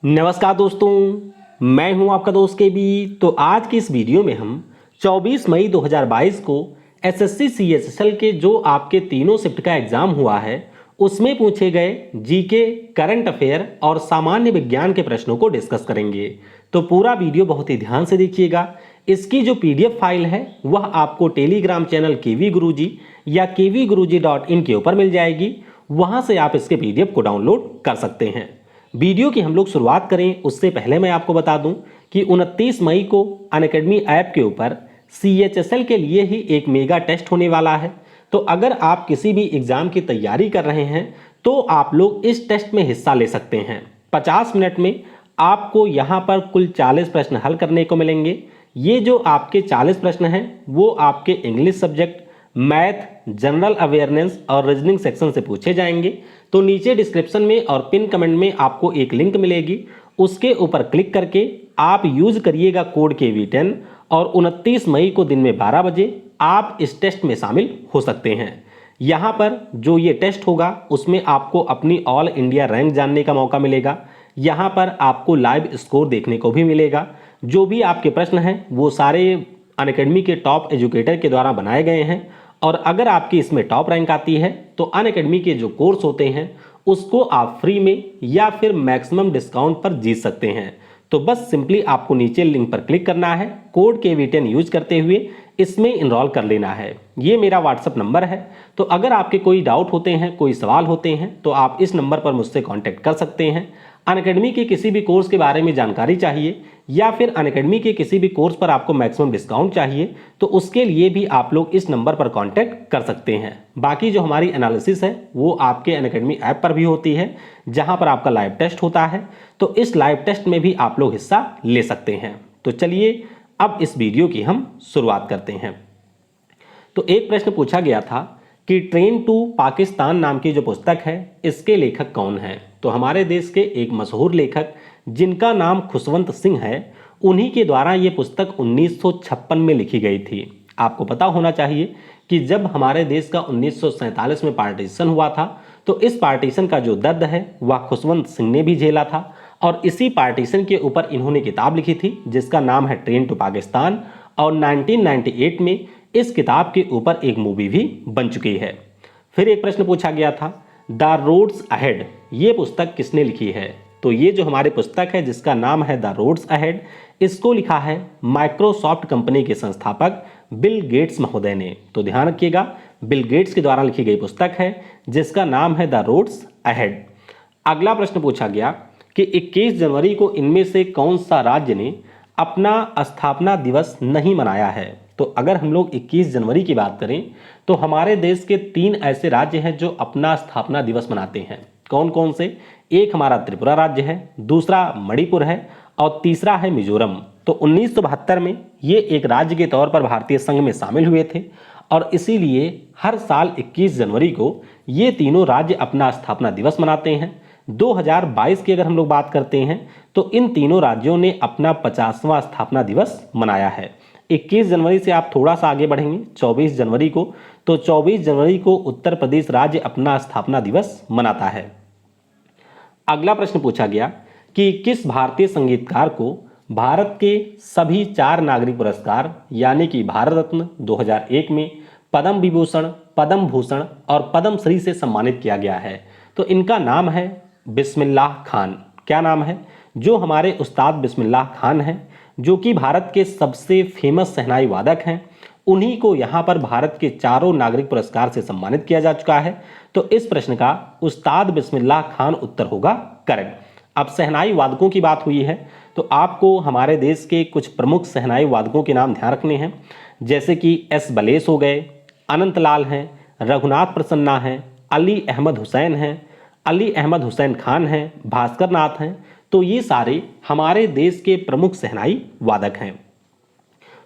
नमस्कार दोस्तों, मैं हूं आपका दोस्त के बी। तो आज की इस वीडियो में हम 24 मई 2022 को एसएससी सीएचएसएल के जो आपके तीनों शिफ्ट का एग्जाम हुआ है उसमें पूछे गए जीके, करंट अफेयर और सामान्य विज्ञान के प्रश्नों को डिस्कस करेंगे। तो पूरा वीडियो बहुत ही ध्यान से देखिएगा। इसकी जो पीडीएफ फाइल है वह आपको टेलीग्राम चैनल केवी गुरुजी या kvguruji.in के ऊपर मिल जाएगी। वहां से आप इसके पीडीएफ को डाउनलोड कर सकते हैं। वीडियो की हम लोग शुरुआत करें उससे पहले मैं आपको बता दूं कि 29 मई को अनअकैडमी ऐप के ऊपर सीएचएसएल के लिए ही एक मेगा टेस्ट होने वाला है। तो अगर आप किसी भी एग्जाम की तैयारी कर रहे हैं तो आप लोग इस टेस्ट में हिस्सा ले सकते हैं। 50 मिनट में आपको यहाँ पर कुल 40 प्रश्न हल करने को मिलेंगे। ये जो आपके 40 प्रश्न हैं वो आपके English subject, math, general awareness और रीजनिंग सेक्शन से पूछे जाएंगे। तो नीचे डिस्क्रिप्शन में और पिन कमेंट में आपको एक लिंक मिलेगी, उसके ऊपर क्लिक करके आप यूज करिएगा कोड KV10 और 29 मई को दिन में 12 बजे आप इस टेस्ट में शामिल हो सकते हैं। यहाँ पर जो ये टेस्ट होगा उसमें आपको अपनी ऑल इंडिया रैंक जानने का मौका मिलेगा। यहाँ पर आपको लाइव स्कोर देखने को भी मिलेगा। जो भी आपके प्रश्न हैं वो सारे अनअकैडमी के टॉप एजुकेटर के द्वारा बनाए गए हैं और अगर आपकी इसमें टॉप रैंक आती है तो अनअकैडमी के जो कोर्स होते हैं उसको आप फ्री में या फिर मैक्सिमम डिस्काउंट पर जीत सकते हैं। तो बस सिंपली आपको नीचे लिंक पर क्लिक करना है, कोड KV10 यूज करते हुए इसमें इनरोल कर लेना है। ये मेरा व्हाट्सअप नंबर है। तो अगर आपके कोई डाउट होते हैं, कोई सवाल होते हैं तो आप इस नंबर पर मुझसे कांटेक्ट कर सकते हैं। अनअकैडमी के किसी भी कोर्स के बारे में जानकारी चाहिए या फिर अनअकैडमी के किसी भी कोर्स पर आपको मैक्सिमम डिस्काउंट चाहिए तो उसके लिए भी आप लोग इस नंबर पर कांटेक्ट कर सकते हैं। बाकी जो हमारी एनालिसिस है वो आपके अनअकैडमी ऐप पर भी होती है जहां पर आपका लाइव टेस्ट होता है। तो इस लाइव टेस्ट में भी आप लोग हिस्सा ले सकते हैं। तो चलिए अब इस वीडियो की हम शुरुआत करते हैं। तो एक प्रश्न पूछा गया था कि ट्रेन टू पाकिस्तान नाम की जो पुस्तक है इसके लेखक कौन हैं। तो हमारे देश के एक मशहूर लेखक जिनका नाम खुशवंत सिंह है, उन्हीं के द्वारा ये पुस्तक 1956 में लिखी गई थी। आपको पता होना चाहिए कि जब हमारे देश का 1947 में पार्टीशन हुआ था तो इस पार्टीशन का जो दर्द है वह खुशवंत सिंह ने भी झेला था और इसी पार्टीशन के ऊपर इन्होंने किताब लिखी थी जिसका नाम है ट्रेन टू पाकिस्तान और 1998 में इस किताब के ऊपर एक मूवी भी बन चुकी है। फिर एक प्रश्न पूछा गया था द रोड्स अहेड ये पुस्तक किसने लिखी है। तो ये जो हमारी पुस्तक है जिसका नाम है द रोड्स अहेड, इसको लिखा है माइक्रोसॉफ्ट कंपनी के संस्थापक बिल गेट्स महोदय ने। तो ध्यान रखिएगा, बिल गेट्स के द्वारा लिखी गई पुस्तक है जिसका नाम है द रोड्स अहेड। अगला प्रश्न पूछा गया कि 21 जनवरी को इनमें से कौन सा राज्य ने अपना स्थापना दिवस नहीं मनाया है। तो अगर हम लोग 21 जनवरी की बात करें तो हमारे देश के 3 ऐसे राज्य हैं जो अपना स्थापना दिवस मनाते हैं। कौन कौन से? एक हमारा त्रिपुरा राज्य है, दूसरा मणिपुर है और तीसरा है मिजोरम। तो 1972 में ये एक राज्य के तौर पर भारतीय संघ में शामिल हुए थे और इसीलिए हर साल 21 जनवरी को ये तीनों राज्य अपना स्थापना दिवस मनाते हैं। 2022 की अगर हम लोग बात करते हैं तो इन तीनों राज्यों ने अपना 50वां स्थापना दिवस मनाया है। 21 जनवरी से आप थोड़ा सा आगे बढ़ेंगे 24 जनवरी को, तो 24 जनवरी को उत्तर प्रदेश राज्य अपना स्थापना दिवस मनाता है। अगला प्रश्न पूछा गया कि किस भारतीय संगीतकार को भारत के सभी 4 नागरिक पुरस्कार यानी कि भारत रत्न 2001 में, पद्म विभूषण, पद्म भूषण और पद्म श्री से सम्मानित किया गया है। तो इनका नाम है बिस्मिल्लाह खान। क्या नाम है? जो हमारे उस्ताद बिस्मिल्लाह खान हैं जो कि भारत के सबसे फेमस शहनाई वादक हैं, उन्हीं को यहाँ पर भारत के 4 नागरिक पुरस्कार से सम्मानित किया जा चुका है। तो इस प्रश्न का उस्ताद बिस्मिल्लाह खान उत्तर होगा करेक्ट। अब शहनाई वादकों की बात हुई है तो आपको हमारे देश के कुछ प्रमुख शहनाई वादकों के नाम ध्यान रखने हैं, जैसे कि S बलेश हो गए, अनंत लाल हैं, रघुनाथ प्रसन्ना हैं, अली अहमद हुसैन हैं, अली अहमद हुसैन खान हैं, भास्कर नाथ हैं। तो ये सारे हमारे देश के प्रमुख शहनाई वादक हैं।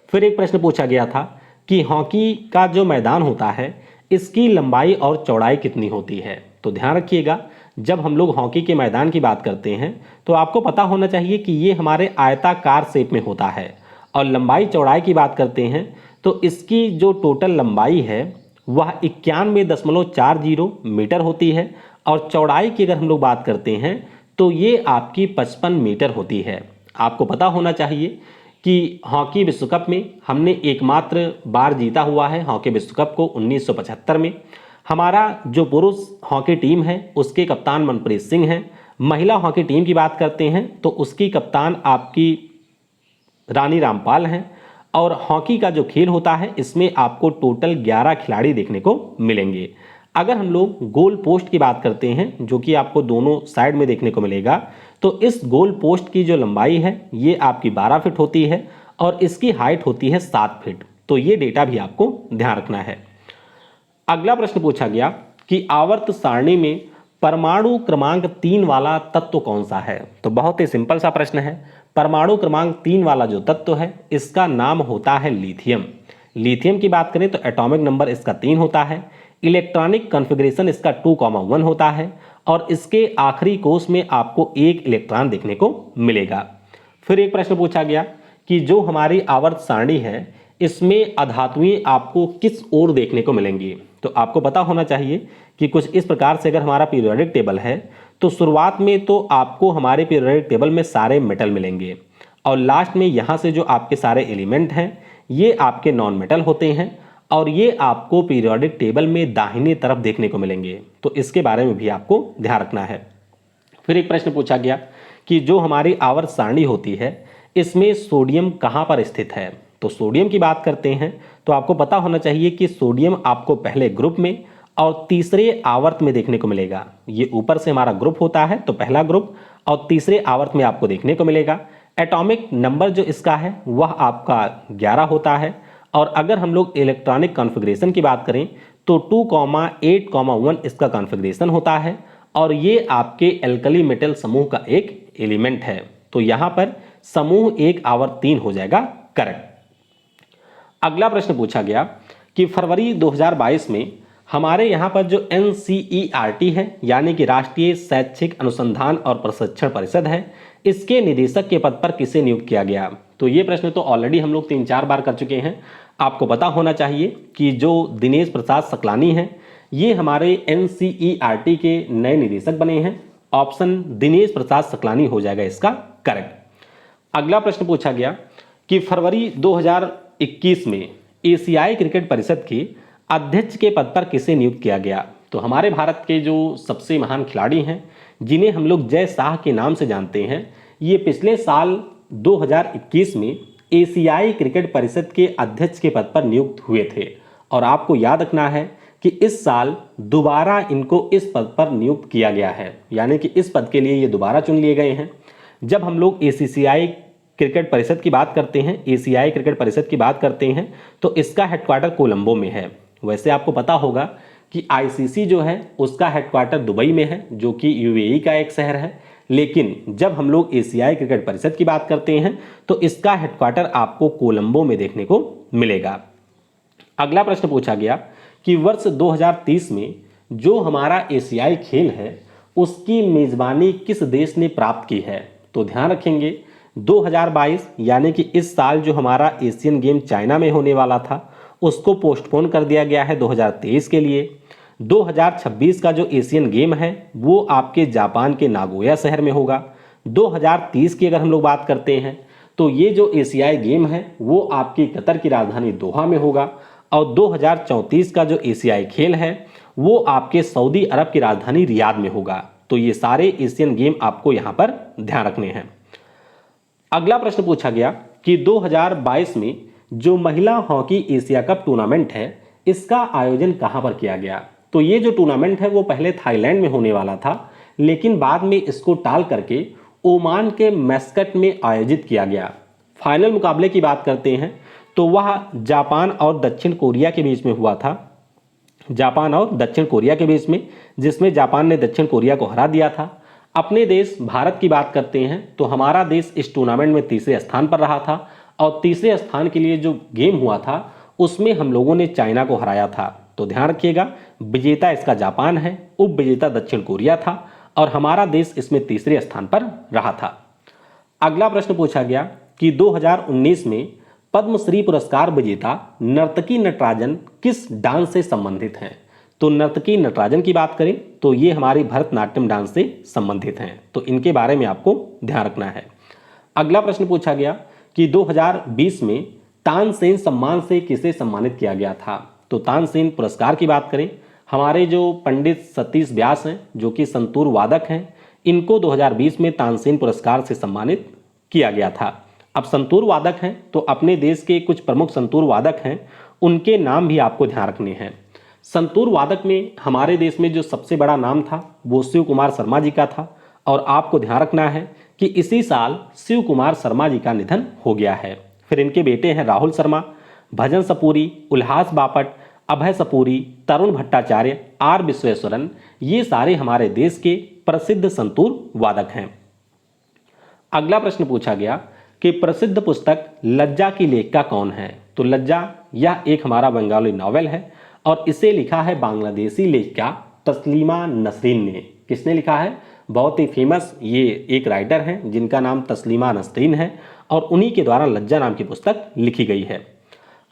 फिर एक प्रश्न पूछा गया था कि हॉकी का जो मैदान होता है इसकी लंबाई और चौड़ाई कितनी होती है। तो ध्यान रखिएगा, जब हम लोग हॉकी के मैदान की बात करते हैं तो आपको पता होना चाहिए कि ये हमारे आयताकार शेप में होता है और लंबाई चौड़ाई की बात करते हैं तो इसकी जो टोटल लंबाई है वह 91.40 मीटर होती है और चौड़ाई की अगर हम लोग बात करते हैं तो ये आपकी 55 मीटर होती है। आपको पता होना चाहिए कि हॉकी विश्व कप में हमने एकमात्र बार जीता हुआ है हॉकी विश्व कप को 1975 में। हमारा जो पुरुष हॉकी टीम है उसके कप्तान मनप्रीत सिंह हैं। महिला हॉकी टीम की बात करते हैं तो उसकी कप्तान आपकी रानी रामपाल हैं। और हॉकी का जो खेल होता है इसमें आपको टोटल 11 खिलाड़ी देखने को मिलेंगे। अगर हम लोग गोल पोस्ट की बात करते हैं जो कि आपको दोनों साइड में देखने को मिलेगा, तो इस गोल पोस्ट की जो लंबाई है ये आपकी 12 फीट होती है और इसकी हाइट होती है 7 फीट। तो ये डेटा भी आपको ध्यान रखना है। अगला प्रश्न पूछा गया कि आवर्त सारणी में परमाणु क्रमांक 3 वाला तत्व कौन सा है। तो बहुत ही सिंपल सा प्रश्न है। परमाणु क्रमांक 3 वाला जो तत्व है इसका नाम होता है लिथियम। लिथियम की बात करें तो एटॉमिक नंबर इसका 3 होता है। इलेक्ट्रॉनिक कॉन्फ़िगरेशन इसका 2,1 होता है और इसके आखिरी कोष में आपको एक इलेक्ट्रॉन देखने को मिलेगा। फिर एक प्रश्न पूछा गया कि जो हमारी आवर्त सारणी है इसमें अधातुएं आपको किस ओर देखने को मिलेंगी। तो आपको पता होना चाहिए कि कुछ इस प्रकार से अगर हमारा पीरियोडिक टेबल है तो शुरुआत में तो आपको हमारे पीरियोडिक टेबल में सारे मेटल मिलेंगे और लास्ट में यहाँ से जो आपके सारे एलिमेंट हैं ये आपके नॉन मेटल होते हैं और ये आपको पीरियोडिक टेबल में दाहिने तरफ देखने को मिलेंगे। तो इसके बारे में भी आपको ध्यान रखना है। फिर एक प्रश्न पूछा गया कि जो हमारी आवर्त सारणी होती है इसमें सोडियम कहाँ पर स्थित है। तो सोडियम की बात करते हैं तो आपको पता होना चाहिए कि सोडियम आपको पहले ग्रुप में और तीसरे आवर्त में देखने को मिलेगा। ये ऊपर से हमारा ग्रुप होता है तो पहला ग्रुप और तीसरे आवर्त में आपको देखने को मिलेगा। एटॉमिक नंबर जो इसका है वह आपका 11 होता है और अगर हम लोग इलेक्ट्रॉनिक कॉन्फ़िगरेशन की बात करें तो 2,8,1 इसका कॉन्फ़िगरेशन होता है और ये आपके एल्कली मेटल समूह का एक एलिमेंट है। तो यहाँ पर समूह 1 आवर्त 3 हो जाएगा करेक्ट। अगला प्रश्न पूछा गया कि फरवरी 2022 में हमारे यहाँ पर जो NCERT है यानी कि राष्ट्रीय शैक्षिक अनुसंधान और प्रशिक्षण परिषद है इसके निदेशक के पद पर किसे नियुक्त किया गया। तो ये प्रश्न तो ऑलरेडी हम लोग 3-4 बार कर चुके हैं। आपको पता होना चाहिए कि जो दिनेश प्रसाद सकलानी हैं ये हमारे NCERT के नए निदेशक बने हैं। ऑप्शन दिनेश प्रसाद सकलानी हो जाएगा इसका करेक्ट। अगला प्रश्न पूछा गया कि फरवरी 2021 में एशियाई क्रिकेट परिषद के अध्यक्ष के पद पर किसे नियुक्त किया गया। तो हमारे भारत के जो सबसे महान खिलाड़ी हैं जिन्हें हम लोग जय शाह के नाम से जानते हैं ये पिछले साल 2021 में एशियाई क्रिकेट परिषद के अध्यक्ष के पद पर नियुक्त हुए थे और आपको याद रखना है कि इस साल दोबारा इनको इस पद पर नियुक्त किया गया है यानी कि इस पद के लिए ये दोबारा चुन लिए गए हैं। जब हम लोग एशियाई क्रिकेट परिषद की बात करते हैं एशियाई क्रिकेट परिषद की बात करते हैं तो इसका हेडक्वार्टर कोलंबो में है। वैसे आपको पता होगा कि ICC जो है उसका हेडक्वार्टर दुबई में है जो कि UAE का एक शहर है, लेकिन जब हम लोग एशियाई क्रिकेट परिषद की बात करते हैं तो इसका हेडक्वार्टर आपको कोलंबो में देखने को मिलेगा। अगला प्रश्न पूछा गया कि वर्ष 2030 में जो हमारा एशियाई खेल है उसकी मेजबानी किस देश ने प्राप्त की है। तो ध्यान रखेंगे 2022 यानी कि इस साल जो हमारा एशियन गेम चाइना में होने वाला था उसको पोस्टपोन कर दिया गया है 2023 के लिए। 2026 का जो एशियन गेम है वो आपके जापान के नागोया शहर में होगा। 2030 की अगर हम लोग बात करते हैं तो ये जो एशियाई गेम है वो आपकी कतर की राजधानी दोहा में होगा और 2034 का जो एशियाई खेल है वो आपके सऊदी अरब की राजधानी रियाद में होगा। तो ये सारे एशियन गेम आपको यहाँ पर ध्यान रखने हैं। अगला प्रश्न पूछा गया कि 2022 में जो महिला हॉकी एशिया कप टूर्नामेंट है इसका आयोजन कहां पर किया गया। तो ये जो टूर्नामेंट है वो पहले थाईलैंड में होने वाला था लेकिन बाद में इसको टाल करके ओमान के मस्कट में आयोजित किया गया। फाइनल मुकाबले की बात करते हैं तो वह जापान और दक्षिण कोरिया के बीच में हुआ था। जापान और दक्षिण कोरिया के बीच में जिसमें जापान ने दक्षिण कोरिया को हरा दिया था। अपने देश भारत की बात करते हैं तो हमारा देश इस टूर्नामेंट में तीसरे स्थान पर रहा था और तीसरे स्थान के लिए जो गेम हुआ था उसमें हम लोगों ने चाइना को हराया था। तो ध्यान रखिएगा विजेता इसका जापान है, उप विजेता दक्षिण कोरिया था और हमारा देश इसमें तीसरे स्थान पर रहा था। अगला प्रश्न पूछा गया कि 2019 में पद्मश्री पुरस्कार विजेता नर्तकी नटराजन किस डांस से संबंधित हैं। तो नर्तकी नटराजन की बात करें तो ये हमारी भरतनाट्यम डांस से संबंधित हैं, तो इनके बारे में आपको ध्यान रखना है। अगला प्रश्न पूछा गया कि 2020 में तानसेन सम्मान से किसे सम्मानित किया गया था। तो तानसेन पुरस्कार की बात करें, हमारे जो पंडित सतीश व्यास हैं जो कि संतूर वादक हैं, इनको 2020 में तानसेन पुरस्कार से सम्मानित किया गया था। अब संतूर वादक हैं तो अपने देश के कुछ प्रमुख संतूर वादक हैं, उनके नाम भी आपको ध्यान रखने हैं। संतूर वादक में हमारे देश में जो सबसे बड़ा नाम था वो शिव कुमार शर्मा जी का था, और आपको ध्यान रखना है कि इसी साल शिव कुमार शर्मा जी का निधन हो गया है। फिर इनके बेटे हैं राहुल शर्मा, भजन सपूरी, उल्हास बापट, अभय सपूरी, तरुण भट्टाचार्य, आर विश्वेश्वरन, ये सारे हमारे देश के प्रसिद्ध संतूर वादक हैं। अगला प्रश्न पूछा गया कि प्रसिद्ध पुस्तक लज्जा की लेखिका कौन है। तो लज्जा यह एक हमारा बंगाली नॉवेल है और इसे लिखा है बांग्लादेशी लेखिका तस्लीमा नसरीन ने। किसने लिखा है? बहुत ही फेमस ये एक राइटर हैं जिनका नाम तस्लीमा नसरीन है, और उन्हीं के द्वारा लज्जा नाम की पुस्तक लिखी गई है।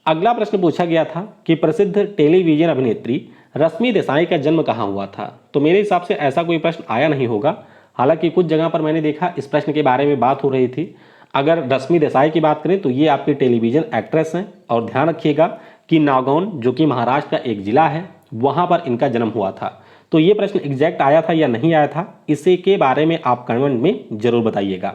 अगला प्रश्न पूछा गया था कि प्रसिद्ध टेलीविजन अभिनेत्री रश्मि देसाई का जन्म कहाँ हुआ था। तो मेरे हिसाब से ऐसा कोई प्रश्न आया नहीं होगा, हालांकि कुछ जगह पर मैंने देखा इस प्रश्न के बारे में बात हो रही थी। अगर रश्मि देसाई की बात करें तो ये आपकी टेलीविजन एक्ट्रेस हैं, और ध्यान रखिएगा कि नागौन जो कि महाराष्ट्र का एक जिला है वहाँ पर इनका जन्म हुआ था। तो ये प्रश्न एग्जैक्ट आया था या नहीं आया था, इसे के बारे में आप कमेंट में जरूर बताइएगा।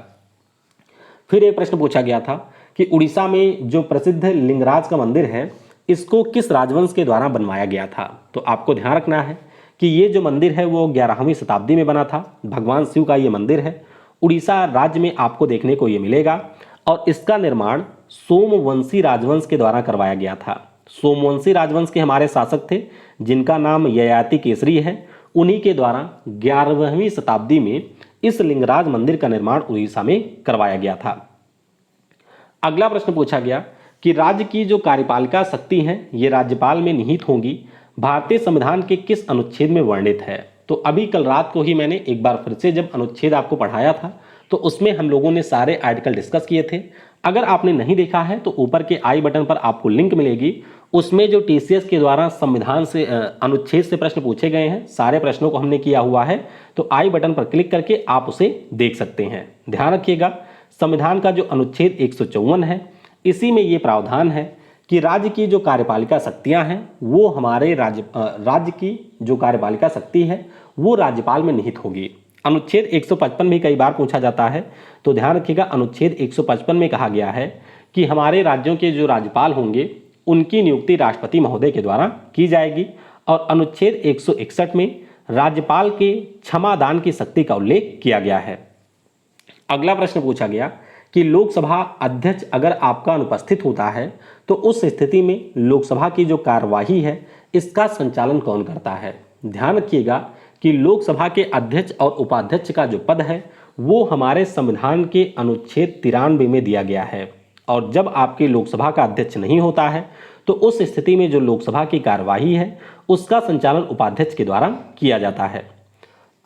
फिर एक प्रश्न पूछा गया था कि उड़ीसा में जो प्रसिद्ध लिंगराज का मंदिर है इसको किस राजवंश के द्वारा बनवाया गया था। तो आपको ध्यान रखना है कि ये जो मंदिर है वो 11वीं शताब्दी में बना था। भगवान शिव का ये मंदिर है, उड़ीसा राज्य में आपको देखने को ये मिलेगा, और इसका निर्माण सोमवंशी राजवंश के द्वारा करवाया गया था। सोमवंशी राजवंश के हमारे शासक थे जिनका नाम ययाति केसरी है, उन्हीं के द्वारा 11वीं शताब्दी में इस लिंगराज मंदिर का निर्माण उड़ीसा में करवाया गया था। अगला प्रश्न पूछा गया कि राज्य की जो कार्यपालिका शक्ति है ये राज्यपाल में निहित होंगी, भारतीय संविधान के किस अनुच्छेद में वर्णित है। तो अभी कल रात को ही मैंने एक बार फिर से जब अनुच्छेद आपको पढ़ाया था तो उसमें हम लोगों ने सारे आर्टिकल डिस्कस किए थे। अगर आपने नहीं देखा है तो ऊपर के आई बटन पर आपको लिंक मिलेगी, उसमें जो टीसीएस के द्वारा संविधान से अनुच्छेद से प्रश्न पूछे गए हैं सारे प्रश्नों को हमने किया हुआ है, तो आई बटन पर क्लिक करके आप उसे देख सकते हैं। ध्यान रखिएगा संविधान का जो अनुच्छेद 154 है इसी में ये प्रावधान है कि राज्य की जो कार्यपालिका शक्तियां हैं वो हमारे राज्य की जो कार्यपालिका शक्ति है वो राज्यपाल में निहित होगी। अनुच्छेद 155 भी कई बार पूछा जाता है, तो ध्यान रखिएगा अनुच्छेद 155 में कहा गया है कि हमारे राज्यों के जो राज्यपाल होंगे उनकी नियुक्ति राष्ट्रपति महोदय के द्वारा की जाएगी, और अनुच्छेद 161 में राज्यपाल के क्षमादान की शक्ति का उल्लेख किया गया है। अगला प्रश्न पूछा गया कि लोकसभा अध्यक्ष अगर आपका अनुपस्थित होता है तो उस स्थिति में लोकसभा की जो कार्यवाही है इसका संचालन कौन करता है। ध्यान रखिएगा कि लोकसभा के अध्यक्ष और उपाध्यक्ष का जो पद है वो हमारे संविधान के अनुच्छेद 93 में दिया गया है, और जब आपके लोकसभा का अध्यक्ष नहीं होता है तो उस स्थिति में जो लोकसभा की कार्यवाही है उसका संचालन उपाध्यक्ष के द्वारा किया जाता है।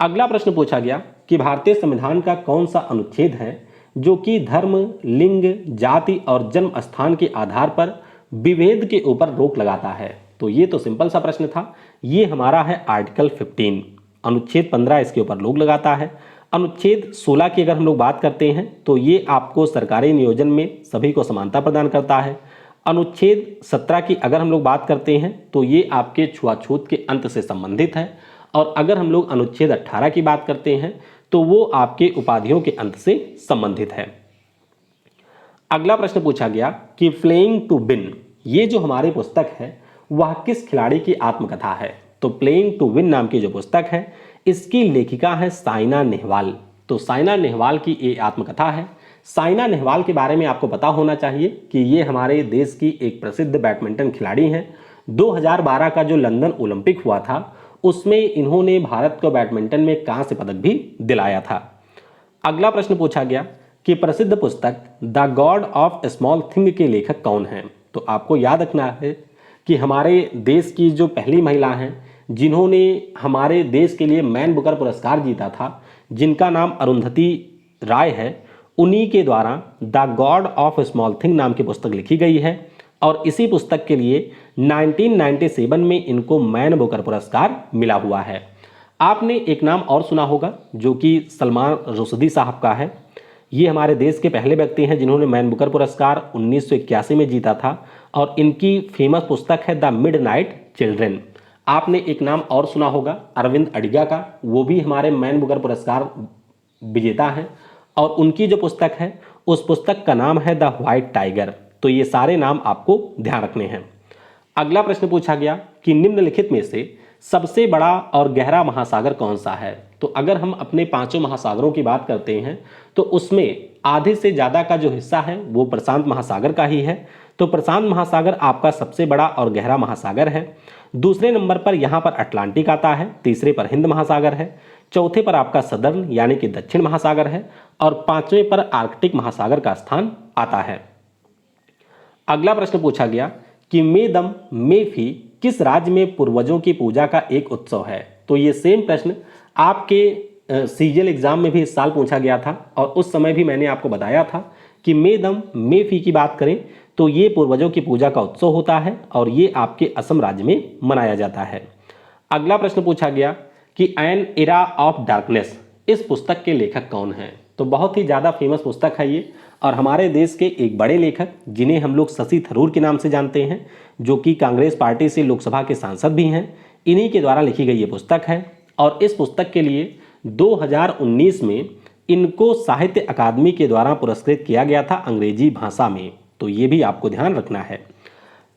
अगला प्रश्न पूछा गया कि भारतीय संविधान का कौन सा अनुच्छेद है जो कि धर्म, लिंग, जाति और जन्म स्थान के आधार पर विभेद के ऊपर रोक लगाता है। तो ये तो सिंपल सा प्रश्न था, ये हमारा है आर्टिकल 15। अनुच्छेद 15 इसके ऊपर रोक लगाता है। अनुच्छेद 16 की अगर हम लोग बात करते हैं तो ये आपको सरकारी नियोजन में सभी को समानता प्रदान करता है। अनुच्छेद 17 की अगर हम लोग बात करते हैं तो ये आपके छुआछूत के अंत से संबंधित है, और अगर हम लोग अनुच्छेद 18 की बात करते हैं तो वो आपके उपाधियों के अंत से संबंधित है। अगला प्रश्न पूछा गया कि प्लेइंग टू विन ये जो हमारी पुस्तक है वह किस खिलाड़ी की आत्मकथा है। तो प्लेइंग टू विन नाम की जो पुस्तक है इसकी लेखिका है साइना नेहवाल। तो साइना नेहवाल की ये आत्मकथा है। साइना नेहवाल के बारे में आपको पता होना चाहिए कि ये हमारे देश की एक प्रसिद्ध बैडमिंटन खिलाड़ी हैं। 2012 का जो लंदन ओलंपिक हुआ था उसमें इन्होंने भारत को बैडमिंटन में कांस्य पदक भी दिलाया था। अगला प्रश्न पूछा गया कि प्रसिद्ध पुस्तक the God of small thing के लेखक कौन हैं। तो आपको याद रखना है कि हमारे देश की जो पहली महिला हैं जिन्होंने हमारे देश के लिए मैन बुकर पुरस्कार जीता था, जिनका नाम अरुंधति राय है, उन्हीं के द्वारा the God of small thing नाम की पुस्तक लिखी गई है, और इसी पुस्तक के लिए 1997 में इनको मैन बुकर पुरस्कार मिला हुआ है। आपने एक नाम और सुना होगा जो कि सलमान रुश्दी साहब का है। ये हमारे देश के पहले व्यक्ति हैं जिन्होंने मैन बुकर पुरस्कार 1981 में जीता था और इनकी फेमस पुस्तक है द मिडनाइट चिल्ड्रन। आपने एक नाम और सुना होगा अरविंद अडिगा का, वो भी हमारे मैन बुकर पुरस्कार विजेता हैं और उनकी जो पुस्तक है उस पुस्तक का नाम है द व्हाइट टाइगर। तो ये सारे नाम आपको ध्यान रखने हैं। अगला प्रश्न पूछा गया कि निम्नलिखित में से सबसे बड़ा और गहरा महासागर कौन सा है। तो अगर हम अपने पांचों महासागरों की बात करते हैं तो उसमें आधे से ज़्यादा का जो हिस्सा है वो प्रशांत महासागर का ही है। तो प्रशांत महासागर आपका सबसे बड़ा और गहरा महासागर है। दूसरे नंबर पर यहाँ पर अटलांटिक आता है, तीसरे पर हिंद महासागर है, चौथे पर आपका सदर्न यानी कि दक्षिण महासागर है और पांचवें पर आर्कटिक महासागर का स्थान आता है। अगला प्रश्न पूछा गया कि मेदम मेफी किस राज्य में पूर्वजों की पूजा का एक उत्सव है। तो ये सेम प्रश्न आपके सीजीएल एग्जाम में भी इस साल पूछा गया था और उस समय भी मैंने आपको बताया था कि मेदम मेफी की बात करें तो ये पूर्वजों की पूजा का उत्सव होता है और ये आपके असम राज्य में मनाया जाता है। अगला प्रश्न पूछा गया कि एन एरा ऑफ डार्कनेस इस पुस्तक के लेखक कौन हैं। तो बहुत ही ज़्यादा फेमस पुस्तक है ये और हमारे देश के एक बड़े लेखक जिन्हें हम लोग शशि थरूर के नाम से जानते हैं, जो कि कांग्रेस पार्टी से लोकसभा के सांसद भी हैं, इन्हीं के द्वारा लिखी गई ये पुस्तक है। और इस पुस्तक के लिए 2019 में इनको साहित्य अकादमी के द्वारा पुरस्कृत किया गया था अंग्रेजी भाषा में। तो ये भी आपको ध्यान रखना है।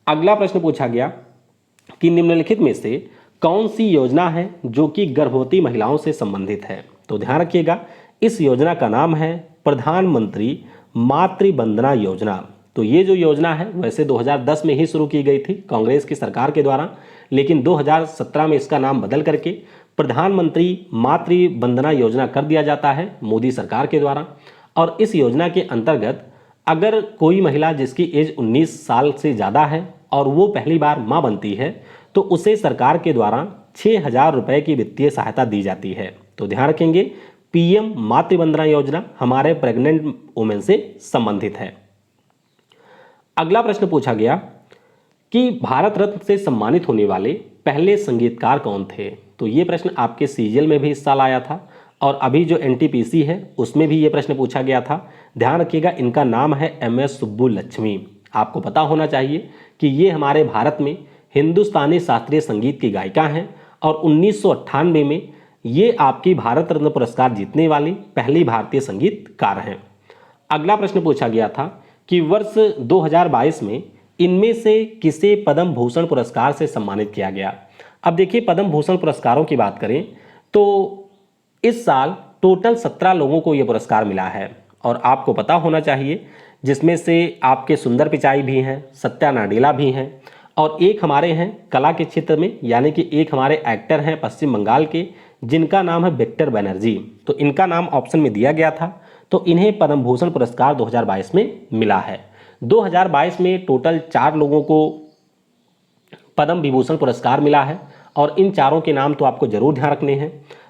अगला प्रश्न पूछा गया कि निम्नलिखित में से कौन सी योजना है जो कि गर्भवती महिलाओं से संबंधित है। तो ध्यान रखिएगा, इस योजना का नाम है प्रधानमंत्री मातृ वंदना योजना। तो ये जो योजना है वैसे 2010 में ही शुरू की गई थी कांग्रेस की सरकार के द्वारा, लेकिन 2017 में इसका नाम बदल करके प्रधानमंत्री मातृ वंदना योजना कर दिया जाता है मोदी सरकार के द्वारा। और इस योजना के अंतर्गत अगर कोई महिला जिसकी एज 19 साल से ज़्यादा है और वो पहली बार माँ बनती है तो उसे सरकार के द्वारा 6,000 रुपये की वित्तीय सहायता दी जाती है। तो ध्यान रखेंगे, पीएम मातृ वंदना योजना हमारे प्रेग्नेंट वुमेन से संबंधित है। अगला प्रश्न पूछा गया कि भारत रत्न से सम्मानित होने वाले पहले संगीतकार कौन थे। तो ये प्रश्न आपके सीजीएल में भी इस साल आया था और अभी जो एनटीपीसी है उसमें भी ये प्रश्न पूछा गया था। ध्यान रखिएगा, इनका नाम है एमएस सुब्बुलक्ष्मी। आपको पता होना चाहिए कि ये हमारे भारत में हिंदुस्तानी शास्त्रीय संगीत की गायिका हैं और 1998 में ये आपकी भारत रत्न पुरस्कार जीतने वाली पहली भारतीय संगीतकार हैं। अगला प्रश्न पूछा गया था कि वर्ष 2022 में इनमें से किसे पद्म भूषण पुरस्कार से सम्मानित किया गया। अब देखिए, पद्म भूषण पुरस्कारों की बात करें तो इस साल टोटल 17 लोगों को यह पुरस्कार मिला है और आपको पता होना चाहिए जिसमें से आपके सुंदर पिचाई भी हैं, सत्या नाडेला भी हैं और एक हमारे हैं कला के क्षेत्र में, यानी कि एक हमारे एक्टर हैं पश्चिम बंगाल के जिनका नाम है विक्टर बनर्जी। तो इनका नाम ऑप्शन में दिया गया था, तो इन्हें पद्म भूषण पुरस्कार 2022 में मिला है। 2022 में टोटल 4 लोगों को पद्म विभूषण पुरस्कार मिला है और इन चारों के नाम तो आपको जरूर ध्यान रखने हैं।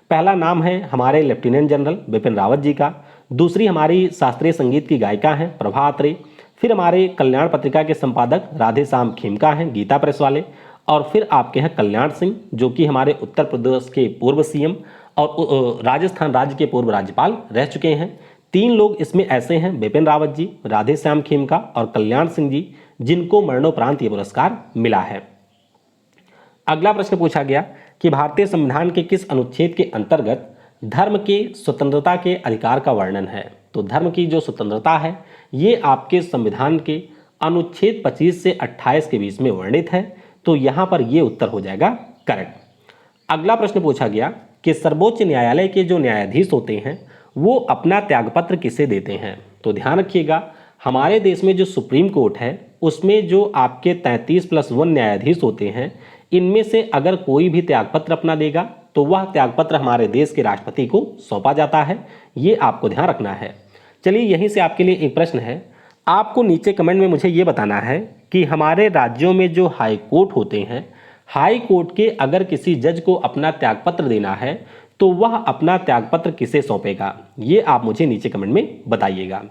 पहला नाम है हमारे लेफ्टिनेंट जनरल बिपिन रावत जी का, दूसरी हमारी शास्त्रीय संगीत की गायिका हैं प्रभा अत्रे, फिर हमारे कल्याण पत्रिका के संपादक राधे श्याम खेमका हैं गीता प्रेस वाले, और फिर आपके हैं कल्याण सिंह जो कि हमारे उत्तर प्रदेश के पूर्व सीएम और राजस्थान राज्य के पूर्व राज्यपाल रह चुके हैं। 3 लोग इसमें ऐसे हैं, बिपिन रावत जी, राधे श्याम खेमका और कल्याण सिंह जी, जिनको मरणोपरांत ये पुरस्कार मिला है। अगला प्रश्न पूछा गया कि भारतीय संविधान के किस अनुच्छेद के अंतर्गत धर्म के स्वतंत्रता के अधिकार का वर्णन है। तो धर्म की जो स्वतंत्रता है ये आपके संविधान के अनुच्छेद 25 से 28 के बीच में वर्णित है। तो यहाँ पर ये उत्तर हो जाएगा करेक्ट। अगला प्रश्न पूछा गया कि सर्वोच्च न्यायालय के जो न्यायाधीश होते हैं वो अपना त्यागपत्र किसे देते हैं। तो ध्यान रखिएगा, हमारे देश में जो सुप्रीम कोर्ट है उसमें जो आपके 33+1 न्यायाधीश होते हैं, इनमें से अगर कोई भी त्यागपत्र अपना देगा तो वह त्यागपत्र हमारे देश के राष्ट्रपति को सौंपा जाता है। ये आपको ध्यान रखना है। चलिए, यहीं से आपके लिए एक प्रश्न है, आपको नीचे कमेंट में मुझे ये बताना है कि हमारे राज्यों में जो हाई कोर्ट होते हैं, हाई कोर्ट के अगर किसी जज को अपना त्यागपत्र देना है तो वह अपना त्यागपत्र किसे सौंपेगा, ये आप मुझे नीचे कमेंट में बताइएगा।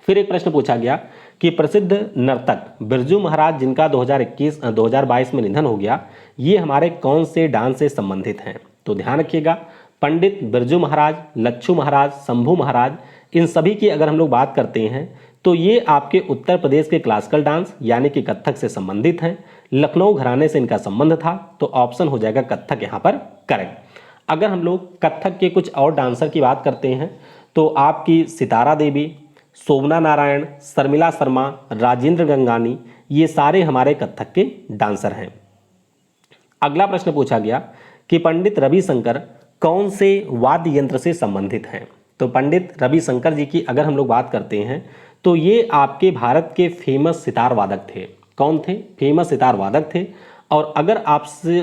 फिर एक प्रश्न पूछा गया कि प्रसिद्ध नर्तक बिरजू महाराज जिनका 2022 में निधन हो गया, ये हमारे कौन से डांस से संबंधित हैं? तो ध्यान रखिएगा, पंडित बिरजू महाराज, लच्छू महाराज, शंभू महाराज, इन सभी की अगर हम लोग बात करते हैं तो ये आपके उत्तर प्रदेश के क्लासिकल डांस यानी कि कथक से संबंधित हैं। लखनऊ घराने से इनका संबंध था, तो ऑप्शन हो जाएगा कथक यहाँ पर करेक्ट। अगर हम लोग कथक के कुछ और डांसर की बात करते हैं तो आपकी सितारा देवी, शोभना नारायण, शर्मिला शर्मा, राजेंद्र गंगानी, ये सारे हमारे कथक के डांसर हैं। अगला प्रश्न पूछा गया कि पंडित रविशंकर कौन से वाद्य यंत्र से संबंधित हैं? तो पंडित रविशंकर जी की अगर हम लोग बात करते हैं तो ये आपके भारत के फेमस सितार वादक थे। कौन थे? फेमस सितार वादक थे। और अगर आपसे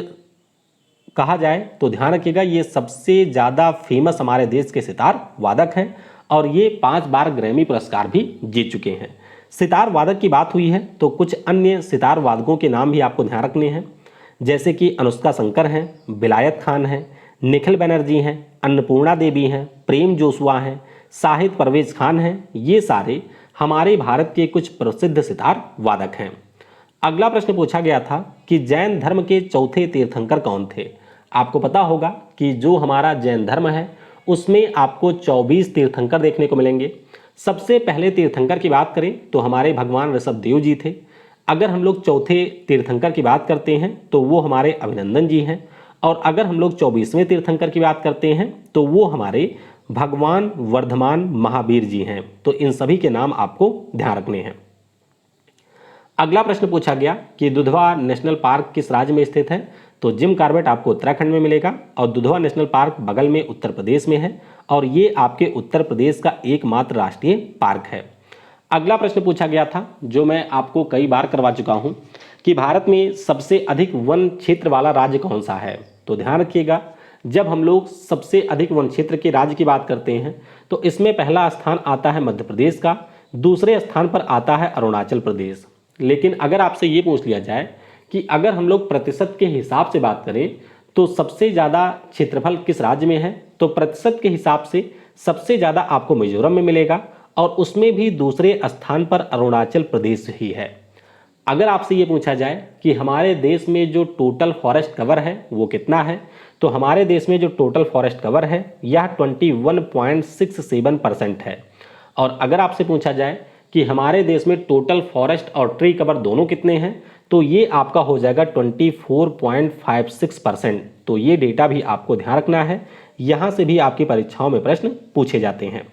कहा जाए तो ध्यान रखिएगा, ये सबसे ज़्यादा फेमस हमारे देश के सितार वादक हैं और ये 5 बार ग्रैमी पुरस्कार भी जीत चुके हैं। सितार वादक की बात हुई है तो कुछ अन्य सितार वादकों के नाम भी आपको ध्यान रखने हैं, जैसे कि अनुष्का शंकर हैं, विलायत खान हैं, निखिल बनर्जी हैं, अन्नपूर्णा देवी हैं, प्रेम जोशुआ हैं, शाहिद परवेज खान हैं। ये सारे हमारे भारत के कुछ प्रसिद्ध सितार वादक हैं। अगला प्रश्न पूछा गया था कि जैन धर्म के चौथे तीर्थंकर कौन थे? आपको पता होगा कि जो हमारा जैन धर्म है उसमें आपको 24 तीर्थंकर देखने को मिलेंगे। सबसे पहले तीर्थंकर की बात करें तो हमारे भगवान ऋषभदेव जी थे। अगर हम लोग चौथे तीर्थंकर की बात करते हैं तो वो हमारे अभिनंदन जी हैं। और अगर हम लोग 24वें तीर्थंकर की बात करते हैं तो वो हमारे भगवान वर्धमान महावीर जी हैं। तो इन सभी के नाम आपको ध्यान रखने हैं। अगला प्रश्न पूछा गया कि दुधवा नेशनल पार्क किस राज्य में स्थित है? तो जिम कॉर्बेट आपको उत्तराखंड में मिलेगा और दुधवा नेशनल पार्क बगल में उत्तर प्रदेश में है और ये आपके उत्तर प्रदेश का एकमात्र राष्ट्रीय पार्क है। अगला प्रश्न पूछा गया था जो मैं आपको कई बार करवा चुका हूं कि भारत में सबसे अधिक वन क्षेत्र वाला राज्य कौन सा है? तो ध्यान रखिएगा, जब हम लोग सबसे अधिक वन क्षेत्र के राज्य की बात करते हैं तो इसमें पहला स्थान आता है मध्य प्रदेश का, दूसरे स्थान पर आता है अरुणाचल प्रदेश। लेकिन अगर आपसे ये पूछ लिया जाए कि अगर हम लोग प्रतिशत के हिसाब से बात करें तो सबसे ज़्यादा क्षेत्रफल किस राज्य में है, तो प्रतिशत के हिसाब से सबसे ज़्यादा आपको मिजोरम में मिलेगा और उसमें भी दूसरे स्थान पर अरुणाचल प्रदेश ही है। अगर आपसे ये पूछा जाए कि हमारे देश में जो टोटल फॉरेस्ट कवर है वो कितना है, तो हमारे देश में जो टोटल फॉरेस्ट कवर है यह 21.67% है। और अगर आपसे पूछा जाए कि हमारे देश में टोटल फॉरेस्ट और ट्री कवर दोनों कितने हैं, तो ये आपका हो जाएगा 24.56%। तो ये डेटा भी आपको ध्यान रखना है, यहाँ से भी आपकी परीक्षाओं में प्रश्न पूछे जाते हैं।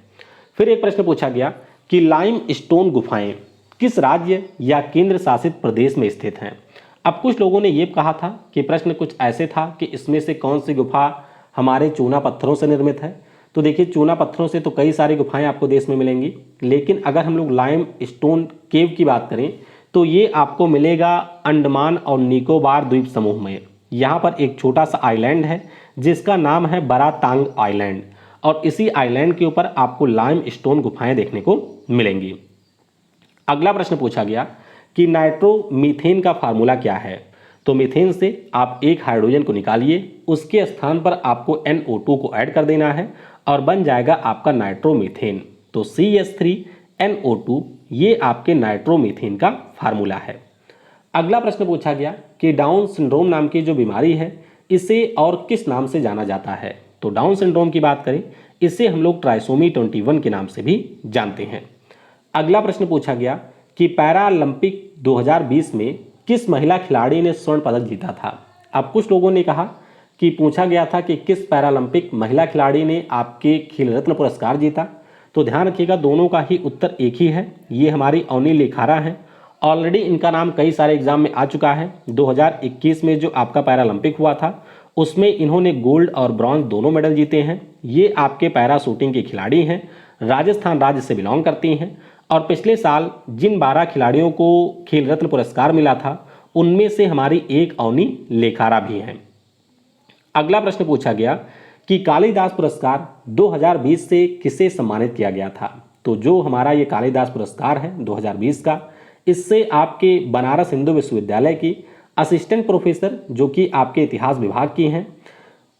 फिर एक प्रश्न पूछा गया कि लाइम स्टोन गुफाएं किस राज्य या केंद्र शासित प्रदेश में स्थित हैं? अब कुछ लोगों ने ये कहा था कि प्रश्न कुछ ऐसे था कि इसमें से कौन सी गुफा हमारे चूना पत्थरों से निर्मित है। तो देखिए, चूना पत्थरों से तो कई सारी गुफाएं आपको देश में मिलेंगी, लेकिन अगर हम लोग लाइम स्टोन केव की बात करें तो ये आपको मिलेगा अंडमान और निकोबार द्वीप समूह में। यहाँ पर एक छोटा सा आइलैंड है जिसका नाम है बरातांग आइलैंड और इसी आइलैंड के ऊपर आपको लाइम स्टोन गुफाएं देखने को मिलेंगी। अगला प्रश्न पूछा गया कि नाइट्रोमीथेन का फार्मूला क्या है? तो मीथेन से आप एक हाइड्रोजन को निकालिए, उसके स्थान पर आपको NO2 को ऐड कर देना है और बन जाएगा आपका नाइट्रोमीथेन। तो CH3NO2 ये आपके नाइट्रोमीथेन का फार्मूला है। अगला प्रश्न पूछा गया कि डाउन सिंड्रोम नाम की जो बीमारी है इसे और किस नाम से जाना जाता है? तो डाउन सिंड्रोम की बात करें, इसे हम लोग ट्राइसोमी 21 के नाम से भी जानते हैं। अगला प्रश्न पूछा गया कि पैरालंपिक 2020 में किस महिला खिलाड़ी ने स्वर्ण पदक जीता था? अब कुछ लोगों ने कहा कि पूछा गया था कि किस पैरालंपिक महिला खिलाड़ी ने आपके खेल रत्न पुरस्कार जीता। तो ध्यान रखिएगा, दोनों का ही उत्तर एक ही है, ये हमारी अवनी लेखारा हैं। ऑलरेडी इनका नाम कई सारे एग्जाम में आ चुका है। 2021 में जो आपका पैरालंपिक हुआ था उसमें इन्होंने गोल्ड और ब्रॉन्ज दोनों मेडल जीते हैं। ये आपके पैरा शूटिंग के खिलाड़ी हैं, राजस्थान राज्य से बिलोंग करती हैं और पिछले साल जिन 12 खिलाड़ियों को खेल रत्न पुरस्कार मिला था उनमें से हमारी एक अवनी लेखारा भी हैं। अगला प्रश्न पूछा गया कि कालिदास पुरस्कार 2020 से किसे सम्मानित किया गया था? तो जो हमारा ये कालिदास पुरस्कार है 2020 का, इससे आपके बनारस हिंदू विश्वविद्यालय की असिस्टेंट प्रोफेसर जो कि आपके इतिहास विभाग की हैं,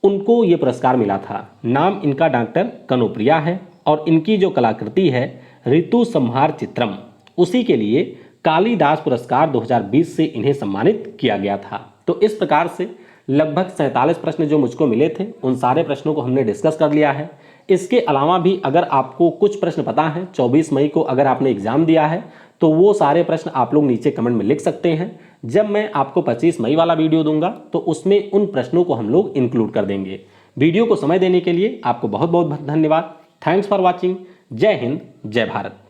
उनको ये पुरस्कार मिला था। नाम इनका डॉक्टर कनुप्रिया है और इनकी जो कलाकृति है ऋतु संहार चित्रम, उसी के लिए कालिदास पुरस्कार 2020 से इन्हें सम्मानित किया गया था। तो इस प्रकार से लगभग 47 प्रश्न जो मुझको मिले थे उन सारे प्रश्नों को हमने डिस्कस कर लिया है। इसके अलावा भी अगर आपको कुछ प्रश्न पता है, 24 मई को अगर आपने एग्जाम दिया है तो वो सारे प्रश्न आप लोग नीचे कमेंट में लिख सकते हैं। जब मैं आपको 25 मई वाला वीडियो दूंगा तो उसमें उन प्रश्नों को हम लोग इंक्लूड कर देंगे। वीडियो को समय देने के लिए आपको बहुत बहुत धन्यवाद। Thanks for watching. जय हिंद, जय भारत।